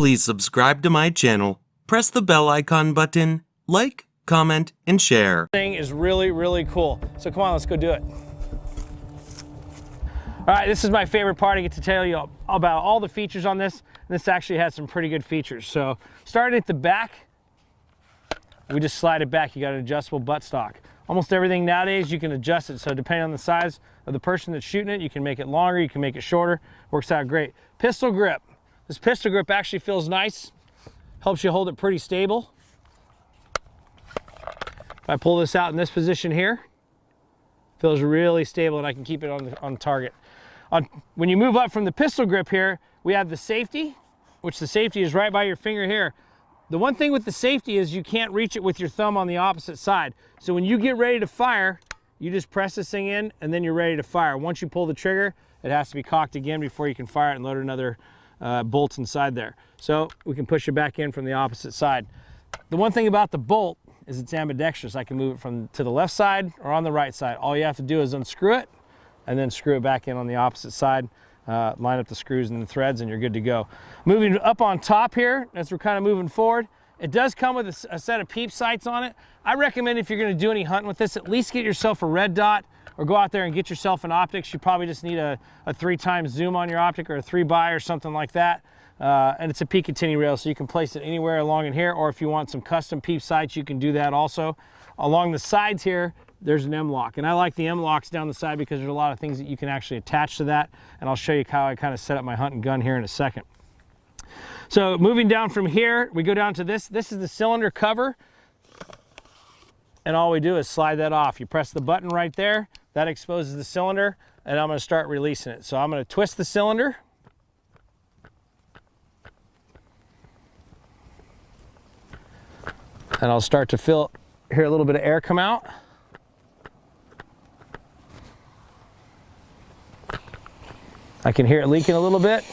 Please subscribe to my channel, press the bell icon button, like, comment, and share. Thing is really cool. So come on, let's go do it. All right, this is my favorite part. I get to tell you about all the features on this. And this actually has some pretty good features. So starting at the back, we just slide it back. You got an adjustable buttstock. Almost everything nowadays you can adjust it. So depending on the size of the person that's shooting it, you can make it longer, you can make it shorter. Works out great. Pistol grip. This pistol grip actually feels nice. Helps you hold it pretty stable. If I pull this out in this position here, feels really stable and I can keep it on target. When you move up from the pistol grip here, we have the safety, which the safety is right by your finger here. The one thing with the safety is you can't reach it with your thumb on the opposite side. So when you get ready to fire, you just press this thing in and then you're ready to fire. Once you pull the trigger, it has to be cocked again before you can fire it and load another bolt inside there. So we can push it back in from the opposite side. The one thing about the bolt is it's ambidextrous. I can move it from to the left side or on the right side. All you have to do is unscrew it and then screw it back in on the opposite side. Line up the screws and the threads and you're good to go. Moving up on top here, as we're kind of moving forward, it does come with a set of peep sights on it. I recommend if you're going to do any hunting with this, at least get yourself a red dot or go out there and get yourself an optics. You probably just need a 3x zoom on your optic or a 3x or something like that. And it's a Picatinny rail, so you can place it anywhere along in here, or if you want some custom peep sights, you can do that also. Along the sides here, there's an M-lock, and I like the M-locks down the side because there's a lot of things that you can actually attach to that, and I'll show you how I kind of set up my hunting gun here in a second. So moving down from here, we go down to this. This is the cylinder cover, and all we do is slide that off. You press the button right there, that exposes the cylinder, and I'm going to start releasing it. So I'm going to twist the cylinder. And I'll start to hear a little bit of air come out. I can hear it leaking a little bit.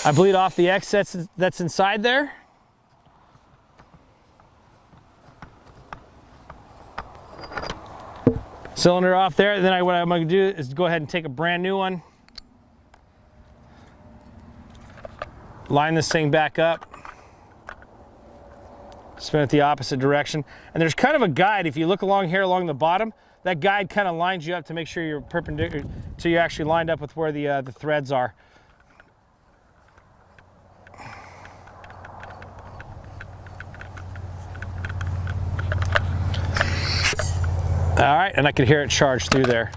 I bleed off the excess that's inside there. Cylinder off there. Then what I'm going to do is go ahead and take a brand new one. Line this thing back up. Spin it the opposite direction. And there's kind of a guide. If you look along here along the bottom, that guide kind of lines you up to make sure you're perpendicular, so you're actually lined up with where the threads are. All right, and I can hear it charge through there.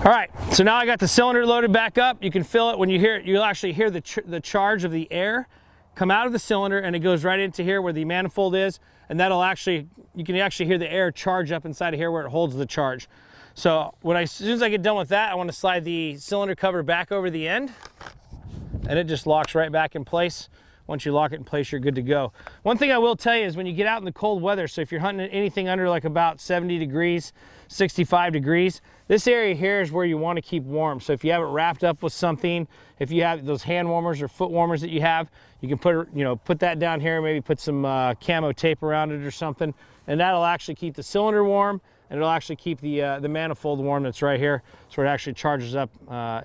All right, so now I got the cylinder loaded back up. You can feel it when you hear it. You'll actually hear the charge of the air come out of the cylinder, and it goes right into here where the manifold is, and you can actually hear the air charge up inside of here where it holds the charge. So as soon as I get done with that, I want to slide the cylinder cover back over the end, and it just locks right back in place. Once you lock it in place, you're good to go. One thing I will tell you is when you get out in the cold weather, so if you're hunting anything under like about 70 degrees, 65 degrees, this area here is where you want to keep warm. So if you have it wrapped up with something, if you have those hand warmers or foot warmers that you have, you can put that down here, maybe put some camo tape around it or something, and that'll actually keep the cylinder warm, and it'll actually keep the manifold warm that's right here, so it actually charges up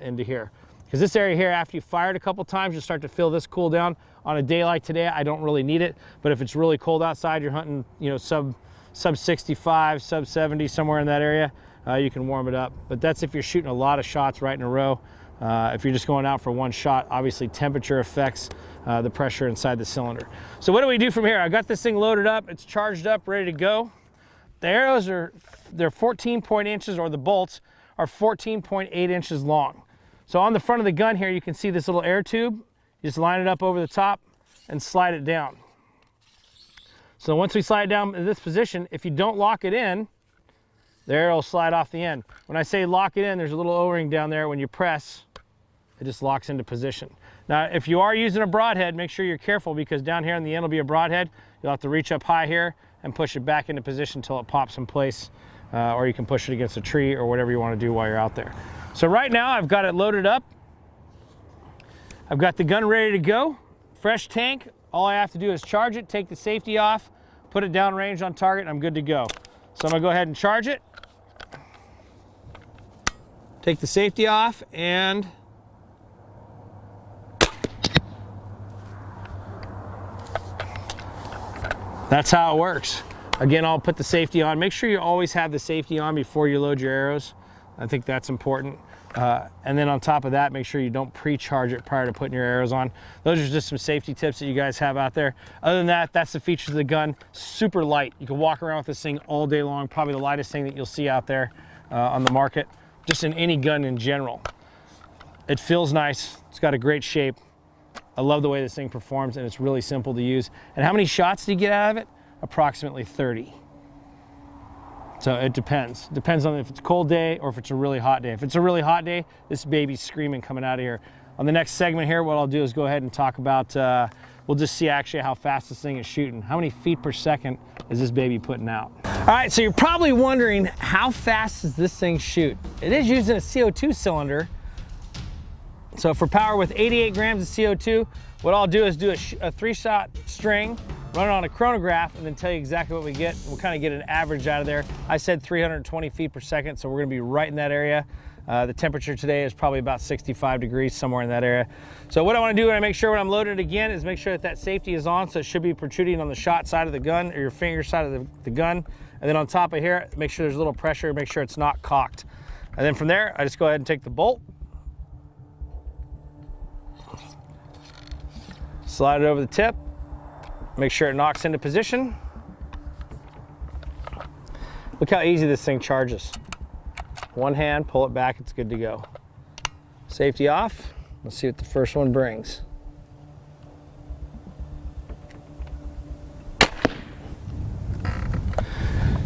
into here. Because this area here, after you fire it a couple times, you'll start to feel this cool down. On a day like today, I don't really need it, but if it's really cold outside, you're hunting, sub 65, sub 70, somewhere in that area, you can warm it up. But that's if you're shooting a lot of shots right in a row. If you're just going out for one shot, obviously temperature affects the pressure inside the cylinder. So what do we do from here? I got this thing loaded up, it's charged up, ready to go. The arrows they're 14 point inches, or the bolts are 14.8 inches long. So on the front of the gun here, you can see this little air tube. You just line it up over the top and slide it down. So once we slide it down in this position, if you don't lock it in, the arrow will slide off the end. When I say lock it in, there's a little O-ring down there. When you press, it just locks into position. Now, if you are using a broadhead, make sure you're careful, because down here on the end will be a broadhead. You'll have to reach up high here and push it back into position until it pops in place, or you can push it against a tree or whatever you want to do while you're out there. So right now I've got it loaded up. I've got the gun ready to go. Fresh tank. All I have to do is charge it, take the safety off, put it downrange on target, and I'm good to go. So I'm gonna go ahead and charge it. Take the safety off, and that's how it works. Again, I'll put the safety on. Make sure you always have the safety on before you load your arrows. I think that's important. And then on top of that, make sure you don't pre-charge it prior to putting your arrows on. Those are just some safety tips that you guys have out there. Other than that, that's the features of the gun. Super light. You can walk around with this thing all day long. Probably the lightest thing that you'll see out there on the market, just in any gun in general. It feels nice. It's got a great shape. I love the way this thing performs, and it's really simple to use. And how many shots do you get out of it? Approximately 30. So it depends. Depends on if it's a cold day or if it's a really hot day. If it's a really hot day, this baby's screaming coming out of here. On the next segment here, what I'll do is go ahead and talk about, we'll just see actually how fast this thing is shooting. How many feet per second is this baby putting out? All right, so you're probably wondering, how fast does this thing shoot? It is using a CO2 cylinder. So for power with 88 grams of CO2, what I'll do is do a 3-shot string, run it on a chronograph, and then tell you exactly what we get. We'll kind of get an average out of there. I said 320 feet per second, so we're gonna be right in that area. The temperature today is probably about 65 degrees, somewhere in that area. So what I wanna do when I make sure when I'm loading it again is make sure that that safety is on, so it should be protruding on the shot side of the gun, or your finger side of the gun. And then on top of here, make sure there's a little pressure, make sure it's not cocked. And then from there, I just go ahead and take the bolt, slide it over the tip, make sure it knocks into position. Look how easy this thing charges. One hand, pull it back, it's good to go. Safety off. Let's see what the first one brings.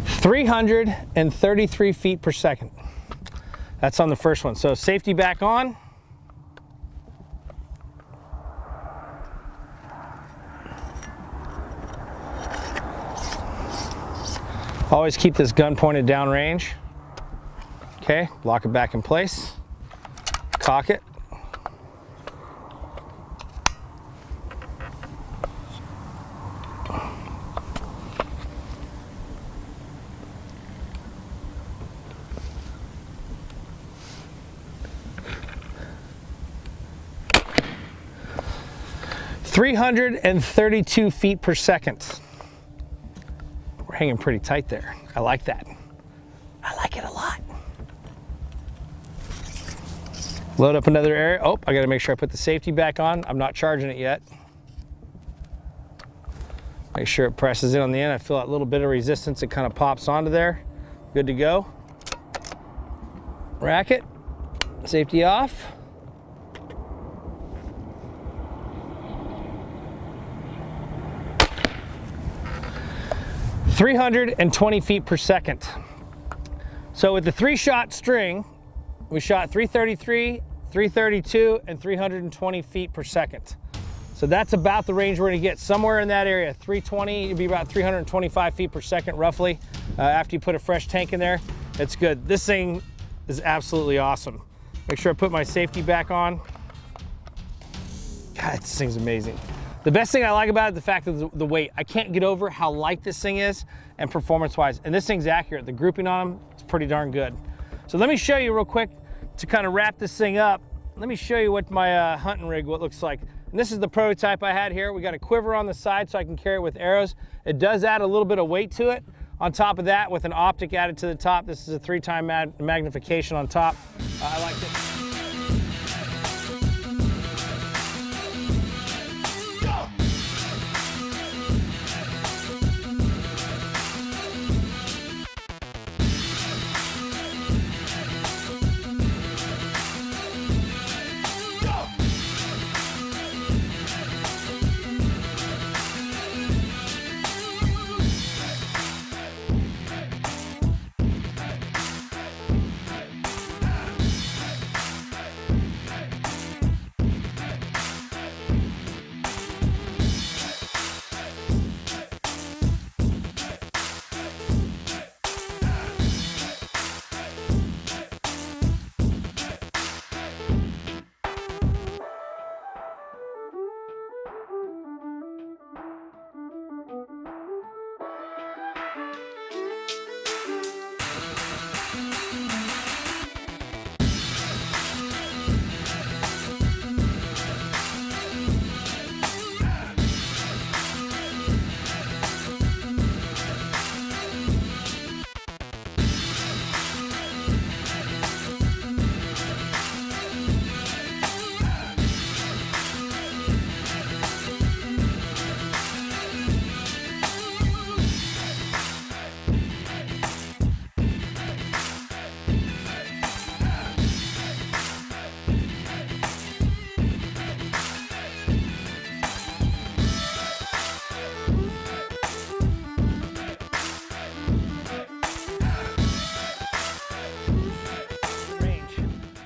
"333 feet per second. That's on the first one. So safety back on. Always keep this gun pointed downrange. Okay, lock it back in place. Cock it. "332 feet per second. We're hanging pretty tight there. I like that. I like it a lot. Load up another area. Oh, I gotta make sure I put the safety back on. I'm not charging it yet. Make sure it presses in on the end. I feel that little bit of resistance. It kind of pops onto there. Good to go. Rack it. Safety off. "320 feet per second. So with the 3-shot string, we shot 333, 332, and 320 feet per second. So that's about the range we're gonna get, somewhere in that area. 320, it'd be about 325 feet per second roughly. After you put a fresh tank in there, it's good. This thing is absolutely awesome. Make sure I put my safety back on. God, this thing's amazing. The best thing I like about it is the fact of the weight. I can't get over how light this thing is and performance-wise. And this thing's accurate. The grouping on them is pretty darn good. So let me show you real quick to kind of wrap this thing up. Let me show you what my hunting rig looks like. And this is the prototype I had here. We got a quiver on the side so I can carry it with arrows. It does add a little bit of weight to it. On top of that, with an optic added to the top, this is a 3-time magnification on top. I like it.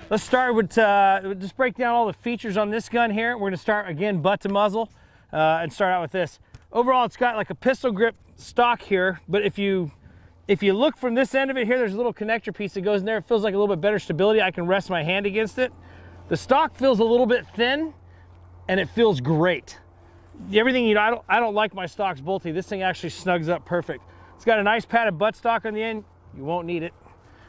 Let's start with, just break down all the features on this gun here. We're gonna start again, butt to muzzle, and start out with this. Overall, it's got like a pistol grip stock here, but if you look from this end of it here, there's a little connector piece that goes in there. It feels like a little bit better stability. I can rest my hand against it. The stock feels a little bit thin, and it feels great. Everything, you know, I don't like my stocks bolty. This thing actually snugs up perfect. It's got a nice padded buttstock on the end. You won't need it,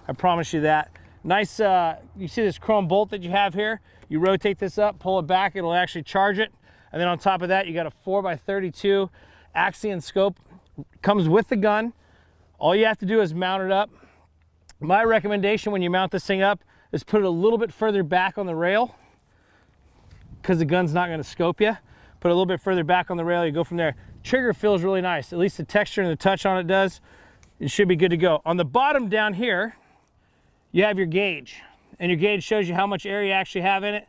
I promise you that. Nice, you see this chrome bolt that you have here? You rotate this up, pull it back, it'll actually charge it. And then on top of that, you got a 4x32 Axion scope. Comes with the gun. All you have to do is mount it up. My recommendation when you mount this thing up is put it a little bit further back on the rail, because the gun's not going to scope you. Put it a little bit further back on the rail, you go from there. Trigger feels really nice, at least the texture and the touch on it does. It should be good to go. On the bottom down here, you have your gauge, and your gauge shows you how much air you actually have in it.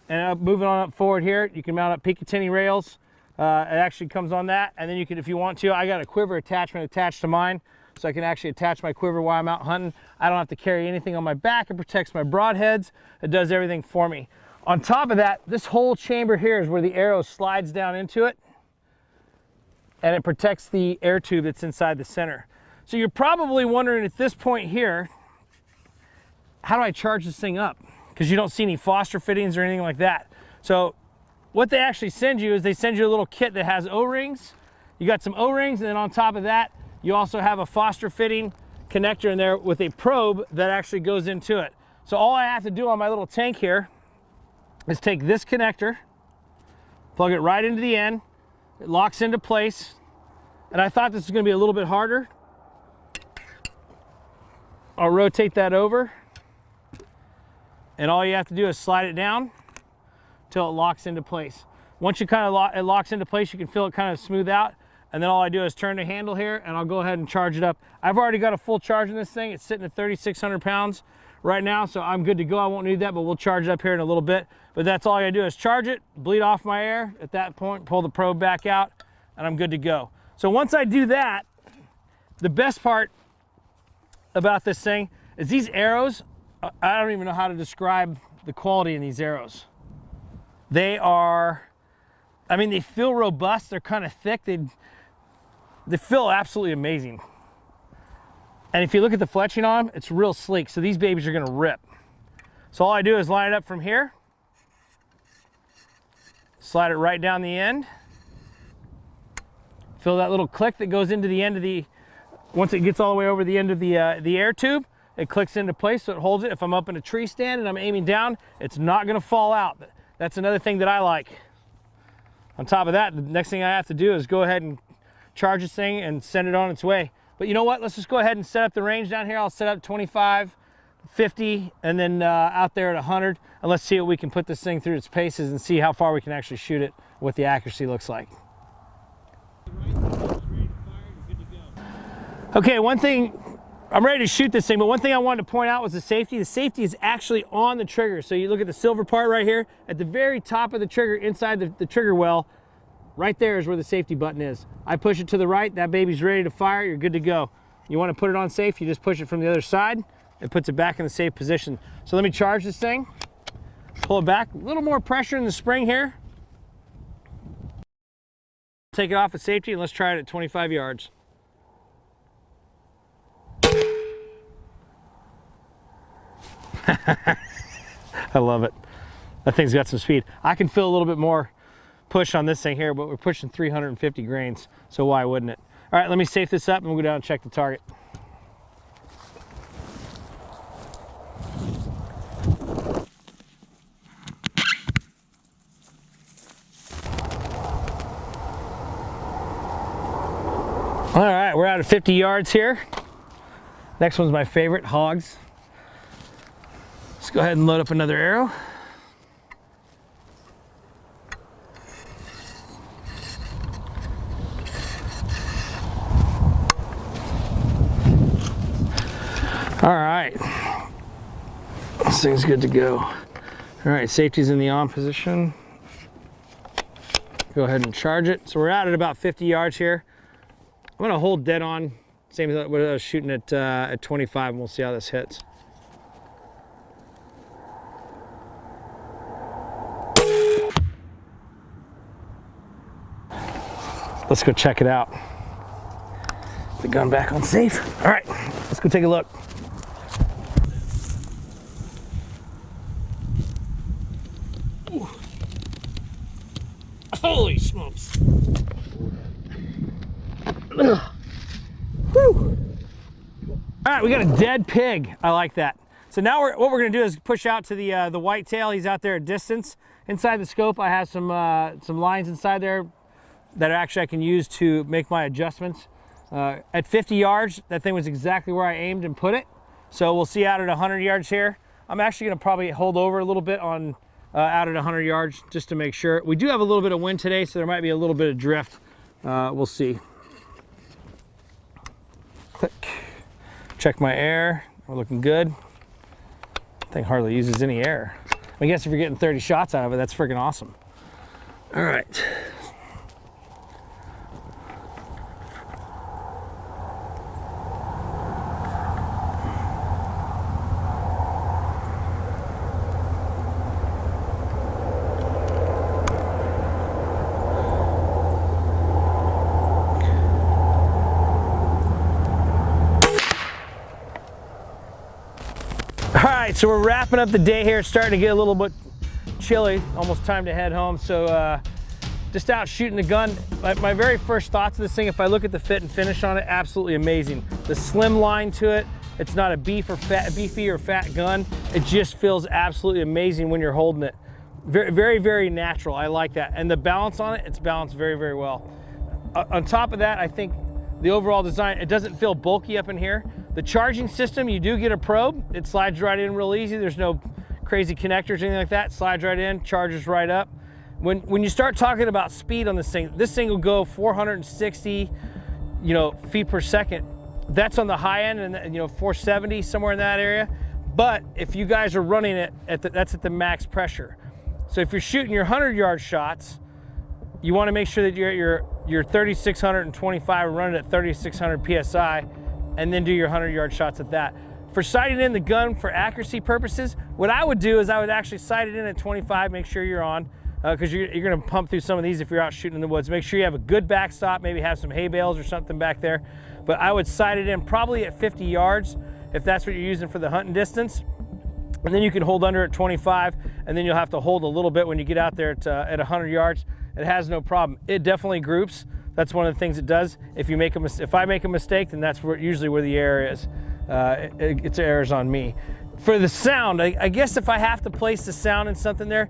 And moving on up forward here, you can mount up Picatinny rails. It actually comes on that, and then you can, if you want to, I got a quiver attachment attached to mine, so I can actually attach my quiver while I'm out hunting. I don't have to carry anything on my back. It protects my broadheads. It does everything for me. On top of that, this whole chamber here is where the arrow slides down into it, and it protects the air tube that's inside the center. So you're probably wondering at this point here, how do I charge this thing up? Because you don't see any Foster fittings or anything like that. So what they actually send you is they send you a little kit that has O-rings. You got some O-rings, and then on top of that, you also have a Foster fitting connector in there with a probe that actually goes into it. So all I have to do on my little tank here is take this connector, plug it right into the end, it locks into place, and I thought this was going to be a little bit harder. I'll rotate that over, and all you have to do is slide it down till it locks into place. Once you kind of it locks into place, you can feel it kind of smooth out. And then all I do is turn the handle here, and I'll go ahead and charge it up. I've already got a full charge in this thing. It's sitting at 3,600 pounds right now, so I'm good to go. I won't need that, but we'll charge it up here in a little bit. But that's all I gotta do is charge it, bleed off my air. At that point, pull the probe back out, and I'm good to go. So once I do that, the best part about this thing is these arrows, I don't even know how to describe the quality in these arrows. They are, I mean, they feel robust. They're kind of thick. They feel absolutely amazing. And if you look at the fletching on them, it's real sleek. So these babies are gonna rip. So all I do is line it up from here, slide it right down the end, feel that little click that goes into the end of the, once it gets all the way over the end of the air tube, it clicks into place so it holds it. If I'm up in a tree stand and I'm aiming down, it's not gonna fall out. That's another thing that I like. On top of that, the next thing I have to do is go ahead and charge this thing and send it on its way. But you know what? Let's just go ahead and set up the range down here. I'll set up 25, 50, and then out there at 100. And let's see what we can put this thing through its paces and see how far we can actually shoot it, what the accuracy looks like. Okay, one thing, I'm ready to shoot this thing, but one thing I wanted to point out was the safety. The safety is actually on the trigger. So you look at the silver part right here, at the very top of the trigger, inside the trigger well, right there is where the safety button is. I push it to the right, that baby's ready to fire, you're good to go. You want to put it on safe, you just push it from the other side, it puts it back in the safe position. So let me charge this thing, pull it back, a little more pressure in the spring here. Take it off at safety and let's try it at 25 yards. I love it. That thing's got some speed. I can feel a little bit more push on this thing here, but we're pushing 350 grains, so why wouldn't it? All right, let me safe this up and we'll go down and check the target. All right, we're out at 50 yards here. Next one's my favorite, hogs. Let's go ahead and load up another arrow. All right, this thing's good to go. All right, safety's in the on position. Go ahead and charge it. So we're out at about 50 yards here. I'm gonna hold dead on, same as what I was shooting at 25, and we'll see how this hits. let's go check it out. Put the gun back on safe. All right, let's go take a look. Ooh. Holy smokes. Whew. All right, we got a dead pig. I like that. So now what we're gonna do is push out to the whitetail. He's out there at distance. Inside the scope, I have some lines inside there that actually I can use to make my adjustments. At 50 yards, that thing was exactly where I aimed and put it. So we'll see out at 100 yards here. I'm actually gonna probably hold over a little bit on out at 100 yards just to make sure. We do have a little bit of wind today, so there might be a little bit of drift. We'll see. Click. Check my air. We're looking good. Thing hardly uses any air. I guess if you're getting 30 shots out of it, that's freaking awesome. All right. All right, so we're wrapping up the day here. It's starting to get a little bit chilly, almost time to head home. So just out shooting the gun. My very first thoughts of this thing, if I look at the fit and finish on it, absolutely amazing. The slim line to it, it's not a beefy or fat gun. It just feels absolutely amazing when you're holding it. Very, very, very natural. I like that. And the balance on it, it's balanced very, very well. On top of that, I think the overall design, it doesn't feel bulky up in here. The charging system, you do get a probe. It slides right in real easy. There's no crazy connectors or anything like that. It slides right in, charges right up. When you start talking about speed on this thing will go 460, feet per second. That's on the high end, and 470, somewhere in that area. But if you guys are running it that's at the max pressure. So if you're shooting your 100-yard shots, you want to make sure that you're at your 3625 and run it at 3600 psi, and then do your 100-yard shots at that. For sighting in the gun for accuracy purposes, what I would do is I would actually sight it in at 25, make sure you're on, because you're gonna pump through some of these if you're out shooting in the woods. Make sure you have a good backstop, maybe have some hay bales or something back there. But I would sight it in probably at 50 yards, if that's what you're using for the hunting distance. And then you can hold under at 25, and then you'll have to hold a little bit when you get out there at 100 yards. It has no problem. It definitely groups. That's one of the things it does. If I make a mistake, then that's usually where the error is. It's errors on me. For the sound, I guess if I have to place the sound in something there,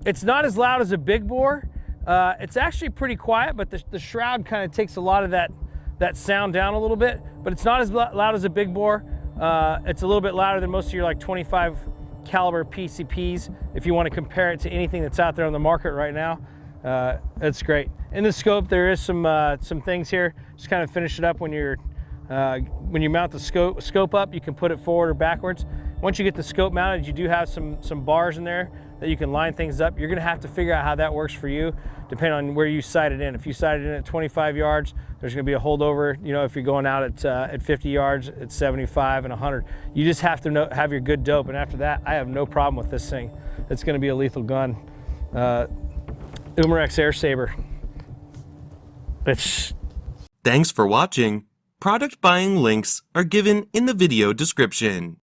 it's not as loud as a big bore. It's actually pretty quiet, but the shroud kind of takes a lot of that sound down a little bit, but it's not as loud as a big bore. It's a little bit louder than most of your like 25 caliber PCPs. If you want to compare it to anything that's out there on the market right now, it's great. In the scope, there is some things here. Just kind of finish it up when you mount the scope up, you can put it forward or backwards. Once you get the scope mounted, you do have some bars in there that you can line things up. You're gonna have to figure out how that works for you, depending on where you sight it in. If you sight it in at 25 yards, there's gonna be a holdover. If you're going out at 50 yards, at 75 and 100. You just have to have your good dope, and after that, I have no problem with this thing. It's gonna be a lethal gun. Umarex Air Saber. Thanks for watching. Product buying links are given in the video description.